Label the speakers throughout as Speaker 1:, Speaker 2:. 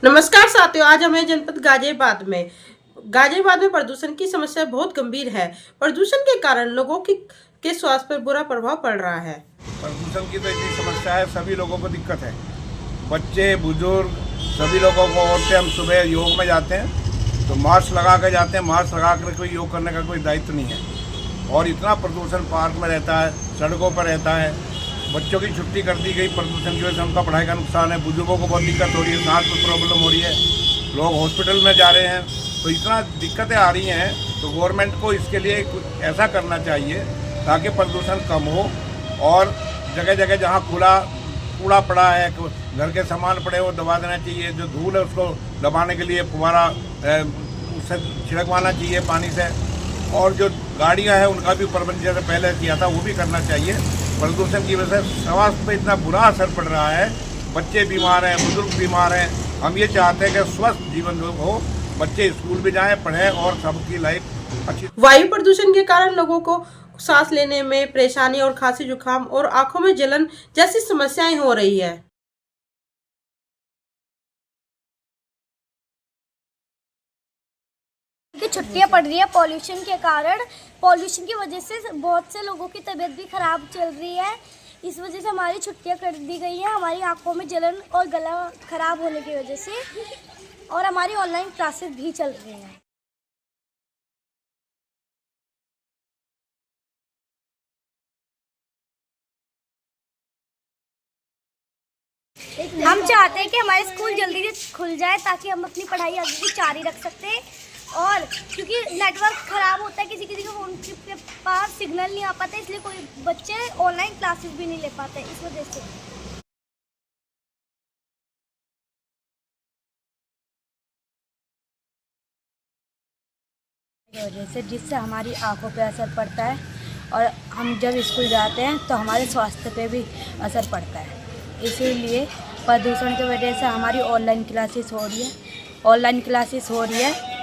Speaker 1: नमस्कार साथियों, आज हमें जनपद गाजियाबाद में प्रदूषण की समस्या बहुत गंभीर है। प्रदूषण के कारण लोगों के स्वास्थ्य पर बुरा प्रभाव पड़ रहा है।
Speaker 2: प्रदूषण की तो इतनी समस्या है, सभी लोगों को दिक्कत है, बच्चे बुजुर्ग सभी लोगों को। औरतें, हम सुबह योग में जाते हैं तो मास्क लगा कर जाते हैं, मास्क लगा कर कोई योग करने का कोई दायित्व नहीं है। और इतना प्रदूषण पार्क में रहता है, सड़कों पर रहता है। बच्चों की छुट्टी कर दी गई प्रदूषण की वजह से, उनका पढ़ाई का नुकसान है। बुजुर्गों को बहुत दिक्कत हो रही है, सांस में प्रॉब्लम हो रही है, लोग हॉस्पिटल में जा रहे हैं। तो इतना दिक्कतें आ रही हैं, तो गवर्नमेंट को इसके लिए कुछ ऐसा करना चाहिए ताकि प्रदूषण कम हो। और जगह जगह जहाँ कूड़ा पड़ा है, घर के सामान पड़े, वो दबा देना चाहिए। जो धूल है उसको दबाने के लिए फुवारा उससे छिड़कवाना चाहिए पानी से। और जो गाड़ियाँ हैं उनका भी प्रबंध जैसे पहले किया था वो भी करना चाहिए। प्रदूषण की वजह से स्वास्थ्य पर इतना बुरा असर पड़ रहा है, बच्चे बीमार हैं, बुजुर्ग बीमार हैं। हम ये चाहते हैं कि स्वस्थ जीवन हो, बच्चे स्कूल भी जाएं, पढ़ें और सबकी लाइफ अच्छी।
Speaker 1: वायु प्रदूषण के कारण लोगों को सांस लेने में परेशानी और खांसी, जुकाम और आंखों में जलन जैसी समस्याएं हो रही है।
Speaker 3: की छुट्टियां पड़ रही है पॉल्यूशन के कारण। पॉल्यूशन की वजह से बहुत से लोगों की तबीयत भी खराब चल रही है। इस वजह से हमारी छुट्टियां कर दी गई हैं, हमारी आंखों में जलन और गला खराब होने की वजह से। और हमारी ऑनलाइन क्लासेस भी चल रही हैं। हम चाहते हैं कि हमारे स्कूल जल्दी से खुल जाए ताकि हम अपनी पढ़ाई आगे भी जारी रख सकते हैं। और क्योंकि नेटवर्क ख़राब होता है, किसी किसी को फ़ोन के पास सिग्नल नहीं आ पाता, इसलिए कोई बच्चे ऑनलाइन क्लासेस भी नहीं ले पाते इस वजह से। जिससे हमारी आंखों पे असर पड़ता है और हम जब स्कूल जाते हैं तो हमारे स्वास्थ्य पे भी असर पड़ता है। इसीलिए प्रदूषण की वजह से हमारी ऑनलाइन क्लासेस हो रही है।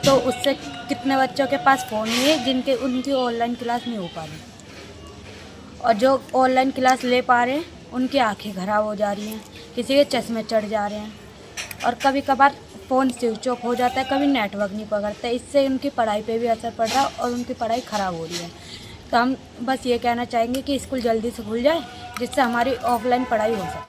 Speaker 3: तो उससे कितने बच्चों के पास फ़ोन नहीं है उनकी ऑनलाइन क्लास नहीं हो पा रही, और जो ऑनलाइन क्लास ले पा रहे हैं उनकी आंखें खराब हो जा रही हैं, किसी के चश्मे चढ़ जा रहे हैं, और कभी कभार फ़ोन स्विच ऑफ हो जाता है, कभी नेटवर्क नहीं पकड़ता। इससे उनकी पढ़ाई पे भी असर पड़ रहा है और उनकी पढ़ाई ख़राब हो रही है। तो हम बस ये कहना चाहेंगे कि स्कूल जल्दी से खुल जाए, जिससे हमारी ऑफलाइन पढ़ाई हो सके।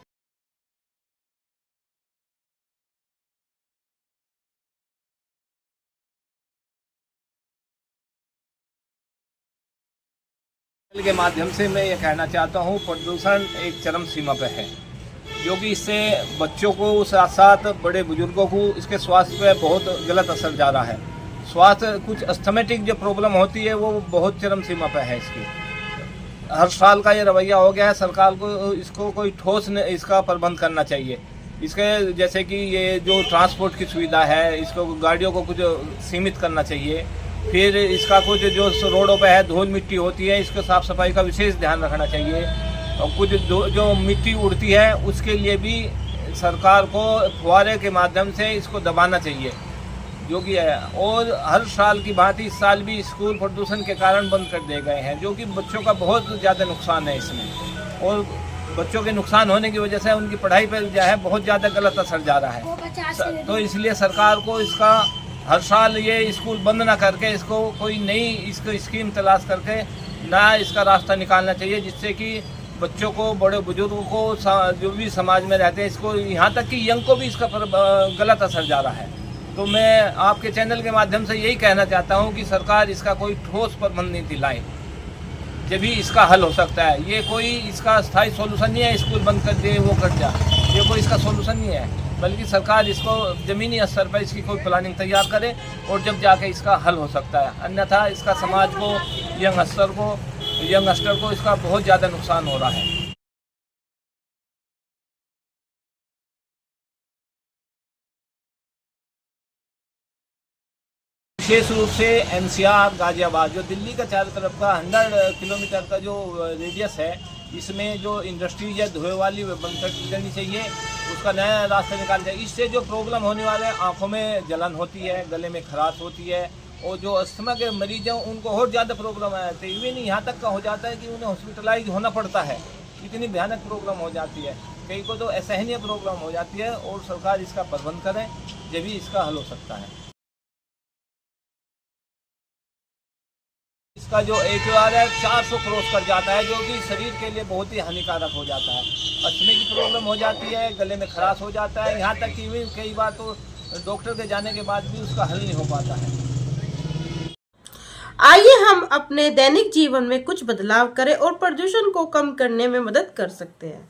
Speaker 4: के माध्यम से मैं ये कहना चाहता हूँ, प्रदूषण एक चरम सीमा पर है, जो कि इससे बच्चों को साथ साथ बड़े बुजुर्गों को इसके स्वास्थ्य पे बहुत गलत असर जा रहा है। स्वास्थ्य कुछ अस्थमेटिक जो प्रॉब्लम होती है वो बहुत चरम सीमा पर है इसकी। हर साल का ये रवैया हो गया है, सरकार को इसको कोई ठोस इसका प्रबंध करना चाहिए। इसके जैसे कि ये जो ट्रांसपोर्ट की सुविधा है, इसको गाड़ियों को कुछ सीमित करना चाहिए। फिर इसका कुछ जो रोडों पे है धूल मिट्टी होती है, इसको साफ़ सफाई का विशेष ध्यान रखना चाहिए। और कुछ जो मिट्टी उड़ती है उसके लिए भी सरकार को फुहारे के माध्यम से इसको दबाना चाहिए, जो कि है। और हर साल की भांति इस साल भी स्कूल प्रदूषण के कारण बंद कर दिए गए हैं, जो कि बच्चों का बहुत ज़्यादा नुकसान है इसमें। और बच्चों के नुकसान होने की वजह से उनकी पढ़ाई पर जो है बहुत ज़्यादा गलत असर जा रहा है। तो इसलिए सरकार को इसका हर साल ये स्कूल बंद ना करके इसको कोई नई इसको स्कीम तलाश करके ना इसका रास्ता निकालना चाहिए, जिससे कि बच्चों को, बड़े बुजुर्गों को, जो भी समाज में रहते हैं, इसको यहाँ तक कि यंग को भी इसका गलत असर जा रहा है। तो मैं आपके चैनल के माध्यम से यही कहना चाहता हूँ कि सरकार इसका कोई ठोस प्रबंध नीति लाए, जब भी इसका हल हो सकता है। ये कोई इसका स्थायी सॉल्यूशन नहीं है, स्कूल बंद कर दे वो कर जाए, ये कोई इसका सॉल्यूशन नहीं है। बल्कि सरकार इसको ज़मीनी स्तर पर इसकी कोई प्लानिंग तैयार करे और जब जाके इसका हल हो सकता है। अन्यथा इसका समाज को, यंगस्टर को इसका बहुत ज़्यादा नुकसान हो रहा है। विशेष रूप से NCR गाजियाबाद, जो दिल्ली का चारों तरफ का 100 किलोमीटर का जो रेडियस है, इसमें जो इंडस्ट्री या धुएं वाली बंद कर देनी चाहिए, उसका नया रास्ता निकालना चाहिए। इससे जो प्रॉब्लम होने वाले, आंखों में जलन होती है, गले में खराश होती है, और जो अस्थमा के मरीज हैं उनको और ज़्यादा प्रॉब्लम आ जाती है। इवन यहाँ तक का हो जाता है कि उन्हें हॉस्पिटलाइज होना पड़ता है, इतनी भयानक प्रॉब्लम हो जाती है। कई को तो असहनीय प्रॉब्लम हो जाती है और सरकार इसका प्रबंध करे, जब भी इसका हल हो सकता है। इसका जो AQR है 400 क्रॉस कर जाता है, जो कि शरीर के लिए बहुत ही हानिकारक हो जाता है। अस्थमा की प्रॉब्लम हो जाती है, गले में खराश हो जाता है, यहाँ तक कि कई बार तो डॉक्टर के जाने के बाद भी उसका हल नहीं हो पाता है।
Speaker 1: आइए हम अपने दैनिक जीवन में कुछ बदलाव करें और प्रदूषण को कम करने में मदद कर सकते हैं।